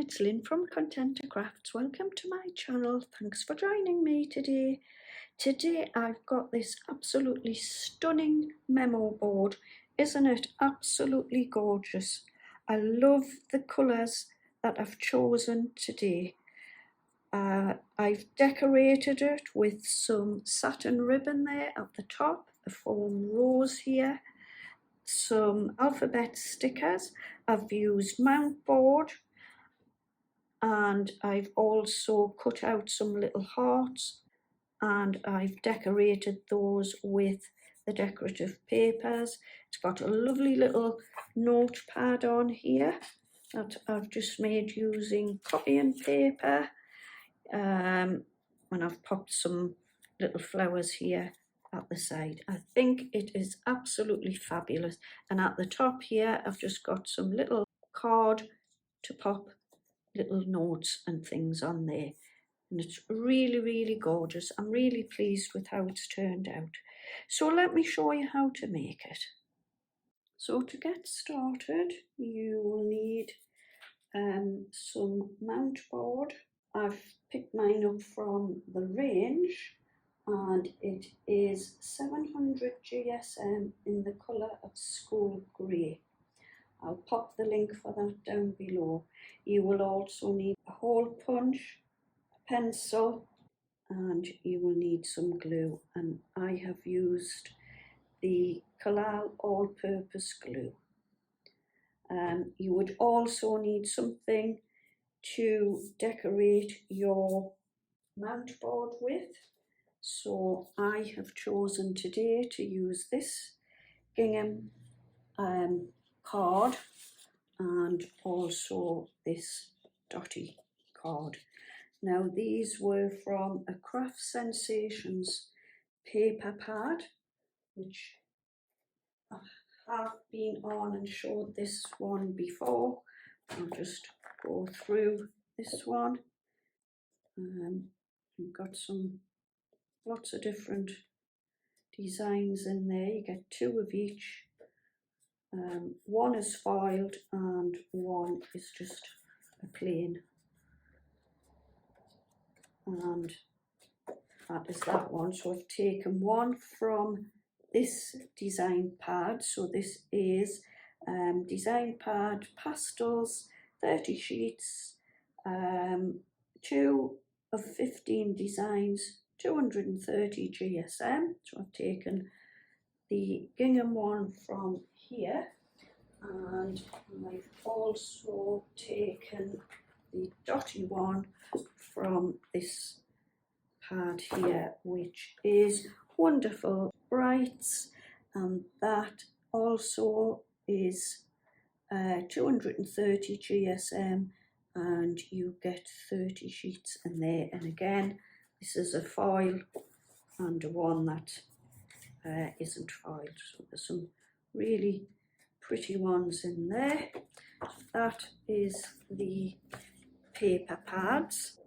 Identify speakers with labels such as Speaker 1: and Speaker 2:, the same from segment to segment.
Speaker 1: it's Lynn from Contenta Crafts. Welcome to my channel. Thanks for joining me today. Today I've got this absolutely stunning memo board. Isn't it absolutely gorgeous? I love the colours that I've chosen today. I've decorated it with some satin ribbon there at the top, a foam rose here, some alphabet stickers. I've used mount board, and I've also cut out some little hearts, and I've decorated those with the decorative papers. It's got a lovely little notepad on here that I've just made using copy and paper, and I've popped some little flowers here at the side. I think it is absolutely fabulous. And at the top here I've just got some little card to pop little notes and things on there, and it's really gorgeous. I'm really pleased with how it's turned out. So let me show you how to make it. So to get started, you will need some mount board. I've picked mine up from the range, and it is 700 GSM in the colour of school grey. I'll pop the link for that down below. You will also need a hole punch, a pencil, and you will need some glue. And I have used the Collal all-purpose glue. You would also need something to decorate your mount board with. So I have chosen today to use this gingham card and also this dotty card. Now these were from a Craft Sensations paper pad, which I have been on and showed this one before. I'll just go through this one. You've got lots of different designs in there. You get two of each. One is foiled and one is just a plain, and that is that one. So I've taken one from this design pad. So this is design pad pastels, 30 sheets, 2 of 15 designs, 230 GSM. So I've taken the gingham one from here, and I've also taken the dotty one from this pad here, which is Wonderful Brights, and that also is 230 GSM, and you get 30 sheets in there. And again, this is a foil and one that isn't foiled. So there's some really pretty ones in there. So that is the paper pads.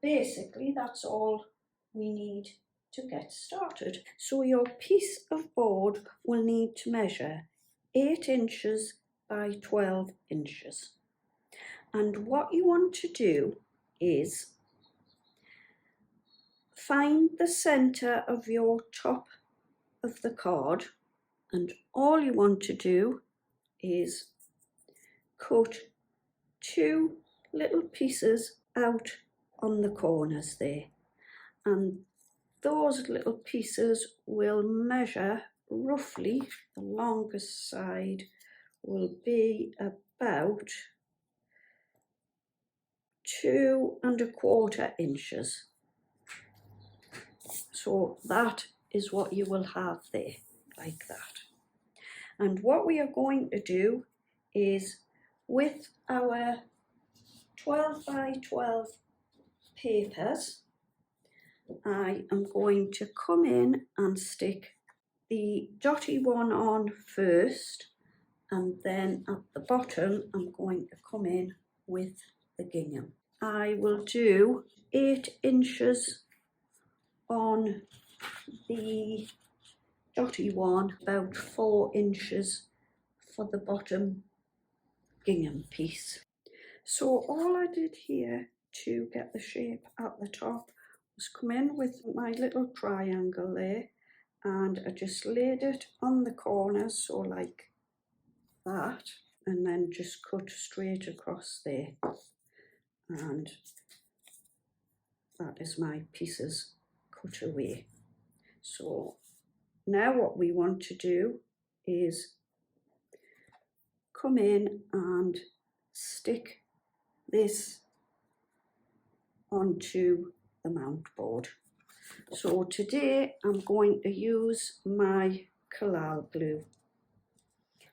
Speaker 1: Basically, that's all we need to get started. So your piece of board will need to measure 8 inches by 12 inches. And what you want to do is find the centre of your top of the card, and all you want to do is cut 2 little pieces out on the corners there, and those little pieces will measure roughly, the longest side will be about 2 1/4 inches. So that is what you will have there, like that. And what we are going to do is, with our 12 by 12 papers, I am going to come in and stick the dotty one on first, and then at the bottom I'm going to come in with the gingham. I will do 8 inches on the dotty one, about 4 inches for the bottom gingham piece. So all I did here to get the shape at the top was come in with my little triangle there, and I just laid it on the corners, so like that, and then just cut straight across there, and that is my pieces cut away. So now what we want to do is come in and stick this onto the mount board. So today I'm going to use my collal glue.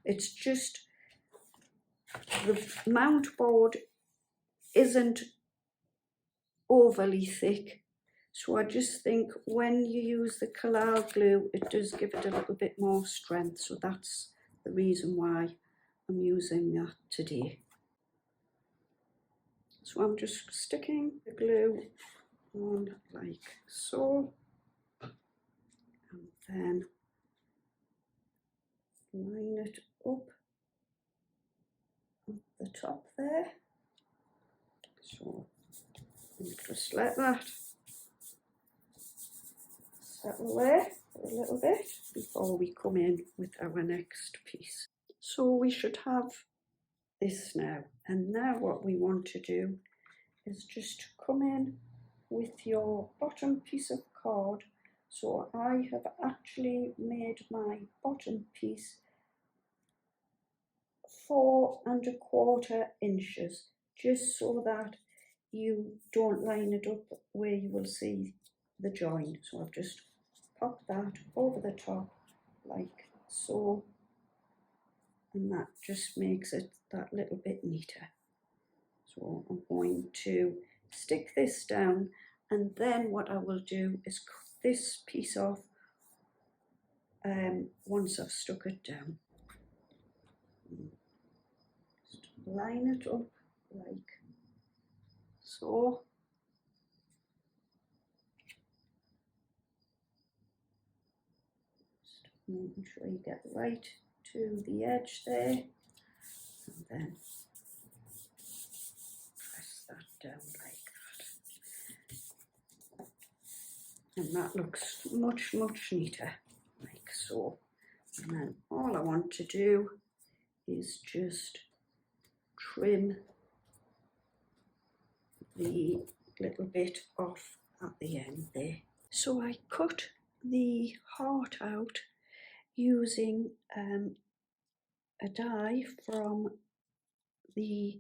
Speaker 1: It's just, the mount board isn't overly thick, so I just think when you use the collal glue it does give it a little bit more strength, so that's the reason why I'm using that today. So I'm just sticking the glue on like so, and then line it up at the top there. So just let that settle there for a little bit before we come in with our next piece. So we should have this now, and now what we want to do is just come in with your bottom piece of card. So I have actually made my bottom piece 4¼ inches, just so that you don't line it up where you will see the join. So I've just popped that over the top like so, and that just makes it that little bit neater. So I'm going to stick this down, and then what I will do is cut this piece off once I've stuck it down. Just line it up like so. Just making sure you get right to the edge there, and then press that down like that. And that looks much neater, like so. And then all I want to do is just trim the little bit off at the end there. So I cut the heart out using a die from the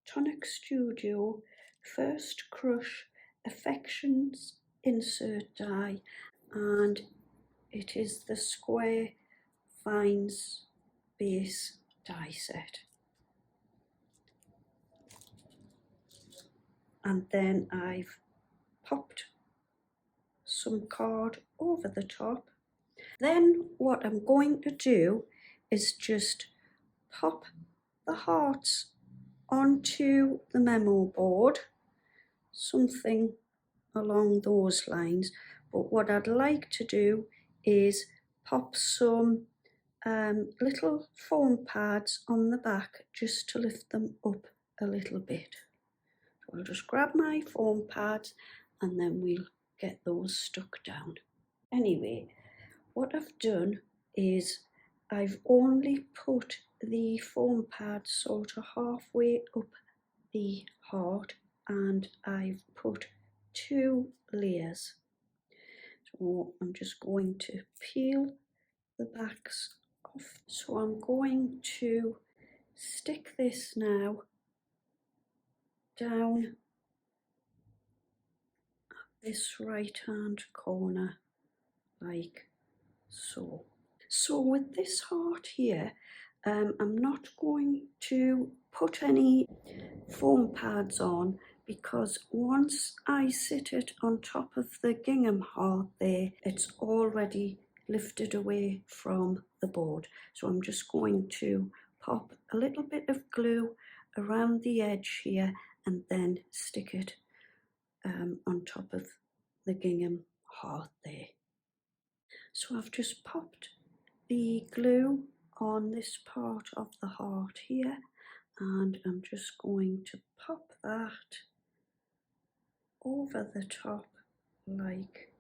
Speaker 1: Tonic Studio First Crush Affections insert die, and it is the Square Vines base die set. And then I've popped some card over the top. Then what I'm going to do is just pop the hearts onto the memo board, something along those lines. But what I'd like to do is pop some little foam pads on the back just to lift them up a little bit. So I'll just grab my foam pads and then we'll get those stuck down. Anyway, what I've done is I've only put the foam pad sort of halfway up the heart, and I've put 2 layers. So I'm just going to peel the backs off. So I'm going to stick this now down at this right hand corner like so. So with this heart here, I'm not going to put any foam pads on, because once I sit it on top of the gingham heart there, it's already lifted away from the board. So I'm just going to pop a little bit of glue around the edge here and then stick it on top of the gingham heart there. So I've just popped the glue on this part of the heart here, and I'm just going to pop that over the top like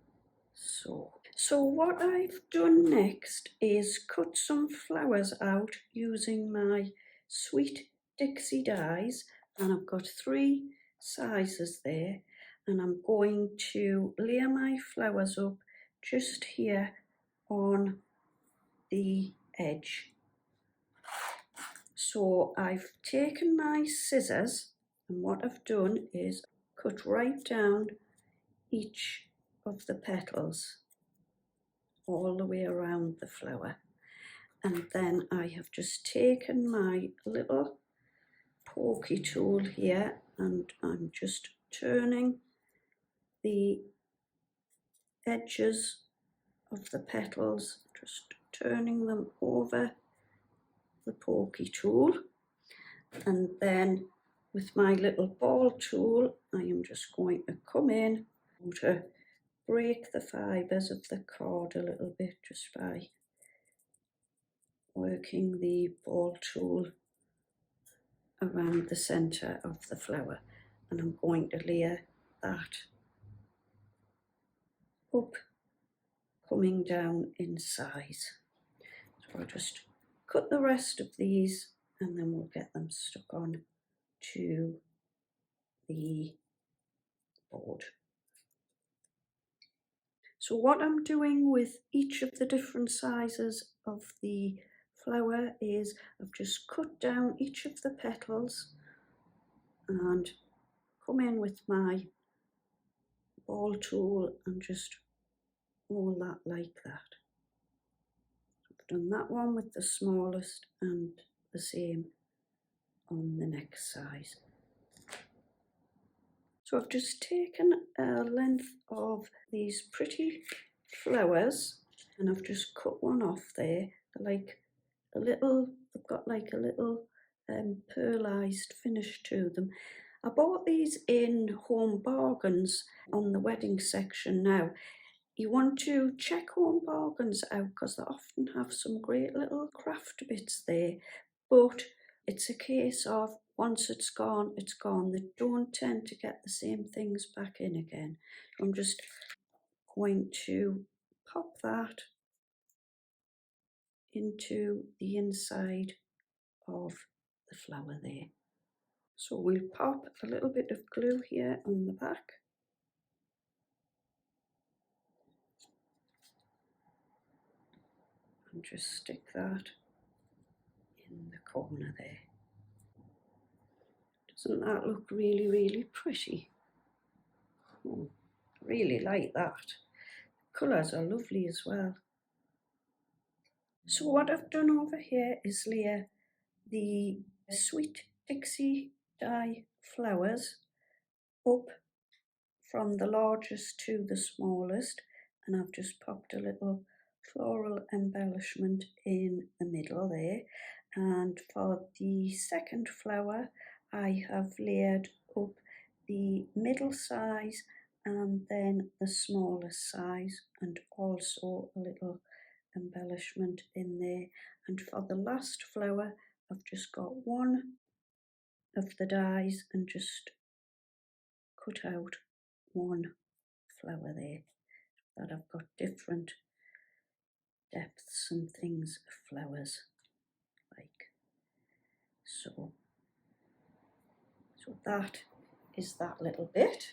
Speaker 1: so. So what I've done next is cut some flowers out using my Sweet Dixie dies, and I've got 3 sizes there, and I'm going to layer my flowers up just here on the edge. So I've taken my scissors, and what I've done is cut right down each of the petals all the way around the flower, and then I have just taken my little pokey tool here and I'm just turning the edges of the petals, just turning them over the pokey tool, and then with my little ball tool I am just going to come in to break the fibres of the cord a little bit just by working the ball tool around the centre of the flower, and I'm going to layer that up, coming down in size. So I'll just cut the rest of these and then we'll get them stuck on to the board. So what I'm doing with each of the different sizes of the flower is I've just cut down each of the petals and come in with my ball tool and just roll that like that. I've done that one with the smallest and the same on the next size. So I've just taken a length of these pretty flowers and I've just cut one off there. They're like a little, they've got like a little pearlised finish to them. I bought these in Home Bargains on the wedding section. Now you want to check Home Bargains out because they often have some great little craft bits there, but it's a case of once it's gone, it's gone. They don't tend to get the same things back in again. I'm just going to pop that into the inside of the flower there. So we'll pop a little bit of glue here on the back. And just stick that in the corner there. Doesn't that look really, really pretty? Oh, really like that. Colours are lovely as well. So what I've done over here is layer the Sweet Dixie die flowers up from the largest to the smallest, and I've just popped a little floral embellishment in the middle there. And for the second flower I have layered up the middle size and then the smallest size, and also a little embellishment in there. And for the last flower I've just got one of the dies and just cut out one flower there, that I've got different depths and things of flowers like so. So that is that little bit.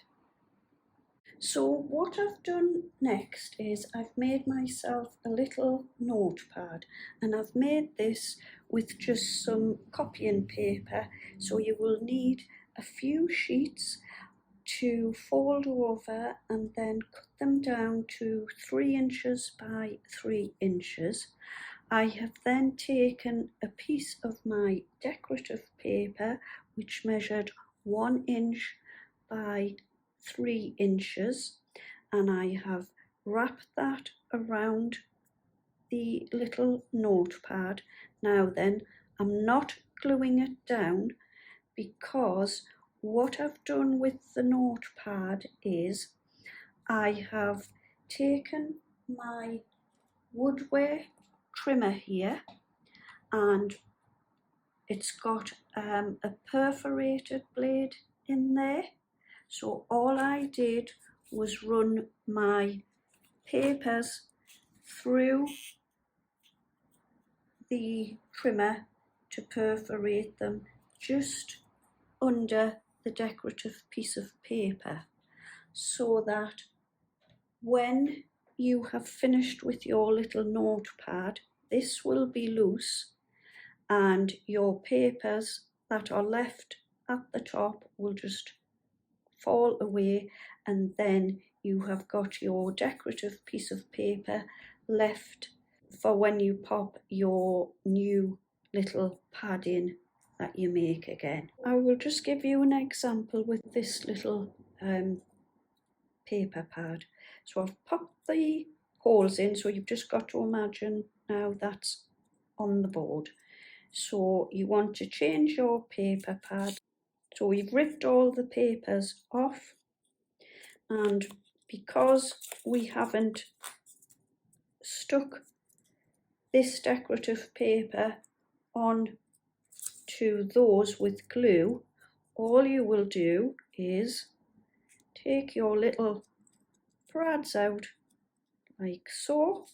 Speaker 1: So what I've done next is I've made myself a little notepad, and I've made this with just some copying paper. So you will need a few sheets to fold over and then cut them down to 3 inches by 3 inches. I have then taken a piece of my decorative paper which measured 1 inch by 3 inches, and I have wrapped that around the little notepad. Now then, I'm not gluing it down because what I've done with the notepad is I have taken my woodware trimmer here and it's got a perforated blade in there. So all I did was run my papers through the trimmer to perforate them just under the decorative piece of paper, so that when you have finished with your little notepad, this will be loose and your papers that are left at the top will just fall away, and then you have got your decorative piece of paper left for when you pop your new little pad in that you make again. I will just give you an example with this little paper pad. So I've popped the holes in, so you've just got to imagine now that's on the board. So you want to change your paper pad. So we've ripped all the papers off, and because we haven't stuck this decorative paper on to those with glue, all you will do is take your little brads out like so,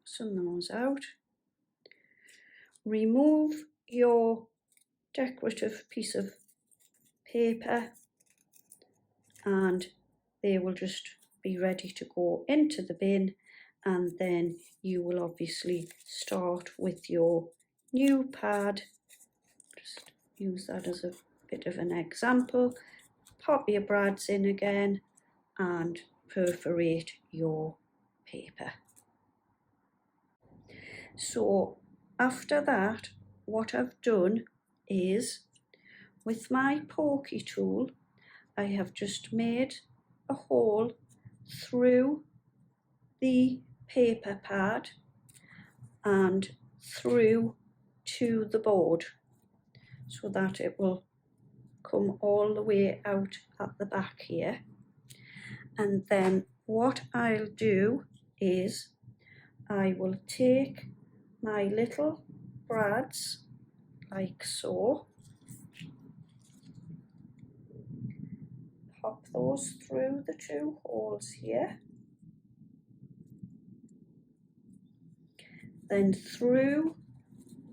Speaker 1: sun those out, remove your decorative piece of paper, and they will just be ready to go into the bin. And then you will obviously start with your new pad. Just use that as a bit of an example. Pop your brads in again and perforate your paper. So after that, what I've done is, with my pokey tool, I have just made a hole through the paper pad and through to the board, so that it will come all the way out at the back here. And then what I'll do is I will take my little brads like so, pop those through the two holes here, then through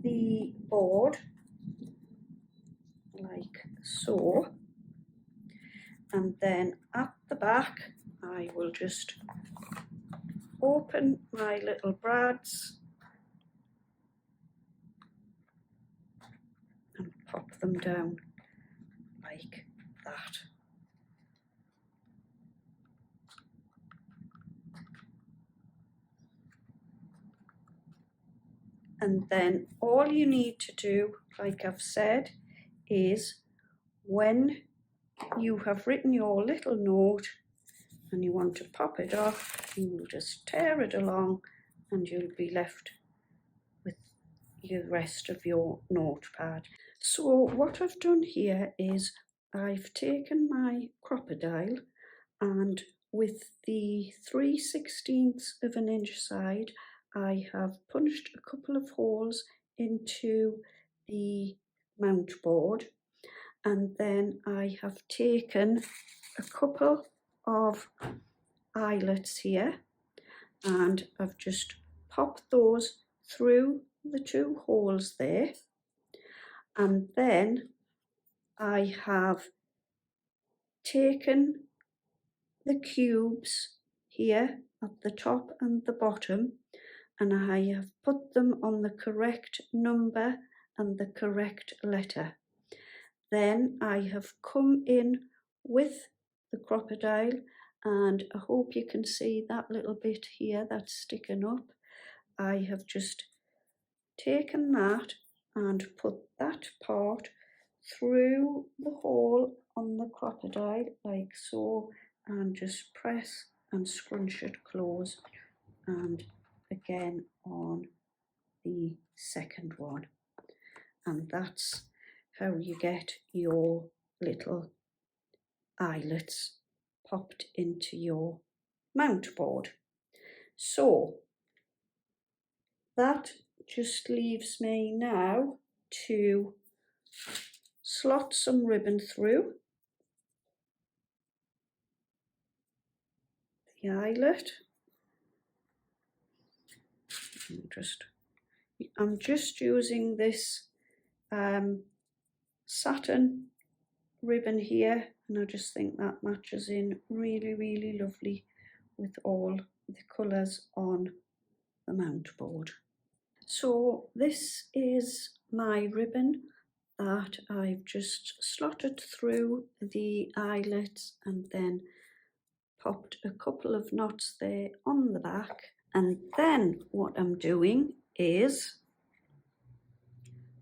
Speaker 1: the board like so, and then at the back I will just open my little brads and pop them down like that. And then all you need to do, like I've said, is when you have written your little note and you want to pop it off, you will just tear it along and you'll be left with the rest of your notepad. So what I've done here is I've taken my crocodile, and with the 3/16 of an inch side, I have punched a couple of holes into the mount board, and then I have taken a couple of eyelets here and I've just popped those through the two holes there, and then I have taken the cubes here at the top and the bottom, and I have put them on the correct number and the correct letter. Then I have come in with the crocodile, and I hope you can see that little bit here that's sticking up. I have just taken that and put that part through the hole on the crocodile like so, and just press and scrunch it close, and again on the second one. And that's how you get your little eyelets popped into your mount board. So that just leaves me now to slot some ribbon through the eyelet. I'm just using this satin ribbon here, and I just think that matches in really lovely with all the colours on the mount board. So this is my ribbon that I've just slotted through the eyelets and then popped a couple of knots there on the back. And then what I'm doing is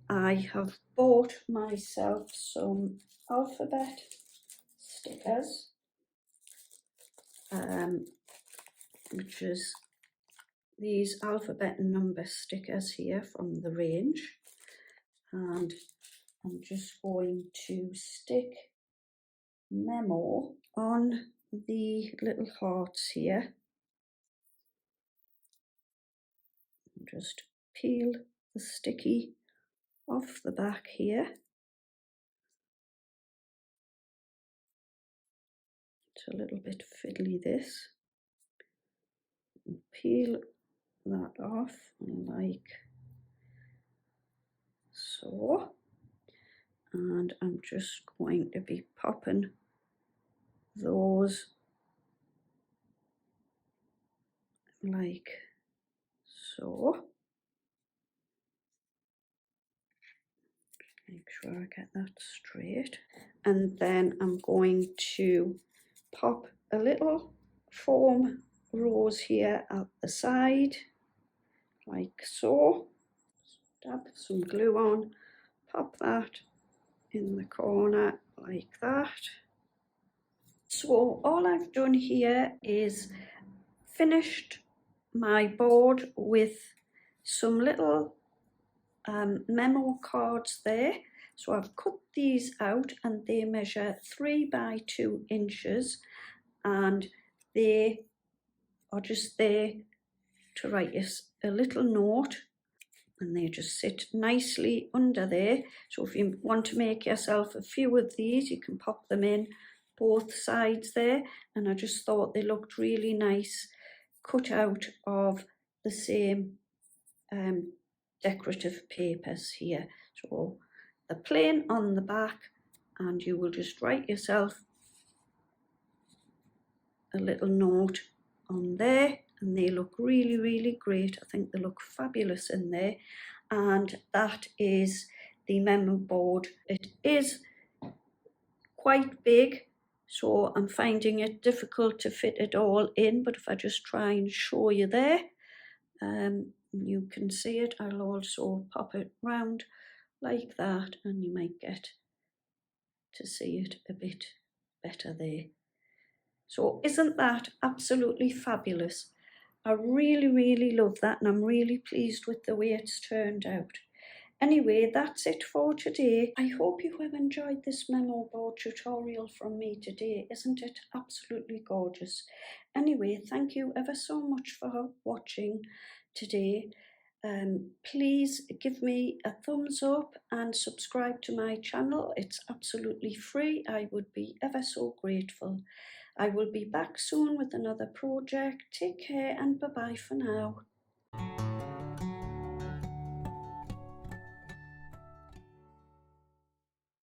Speaker 1: I have bought myself some alphabet stickers, which is these alphabet and number stickers here from the range, and I'm just going to stick memo on the little hearts here. Just peel the sticky off the back here. It's a little bit fiddly, this. Peel that off like so, and I'm just going to be popping those like so. Make sure I get that straight, and then I'm going to pop a little foam rose here at the side like so. Dab some glue on, pop that in the corner like that. So all I've done here is finished my board with some little memo cards there. So I've cut these out and they measure 3 by 2 inches, and they are just there to write us a little note, and they just sit nicely under there. So if you want to make yourself a few of these, you can pop them in both sides there, and I just thought they looked really nice cut out of the same decorative papers here. So the plain on the back, and you will just write yourself a little note on there, and they look really great. I think they look fabulous in there. And that is the memo board. It is quite big, so I'm finding it difficult to fit it all in, but if I just try and show you there, you can see it. I'll also pop it round like that, and you might get to see it a bit better there. So isn't that absolutely fabulous? I really love that, and I'm really pleased with the way it's turned out. Anyway, that's it for today. I hope you have enjoyed this memo board tutorial from me today. Isn't it absolutely gorgeous? Anyway, thank you ever so much for watching today. Please give me a thumbs up and subscribe to my channel. It's absolutely free. I would be ever so grateful. I will be back soon with another project. Take care and bye-bye for now.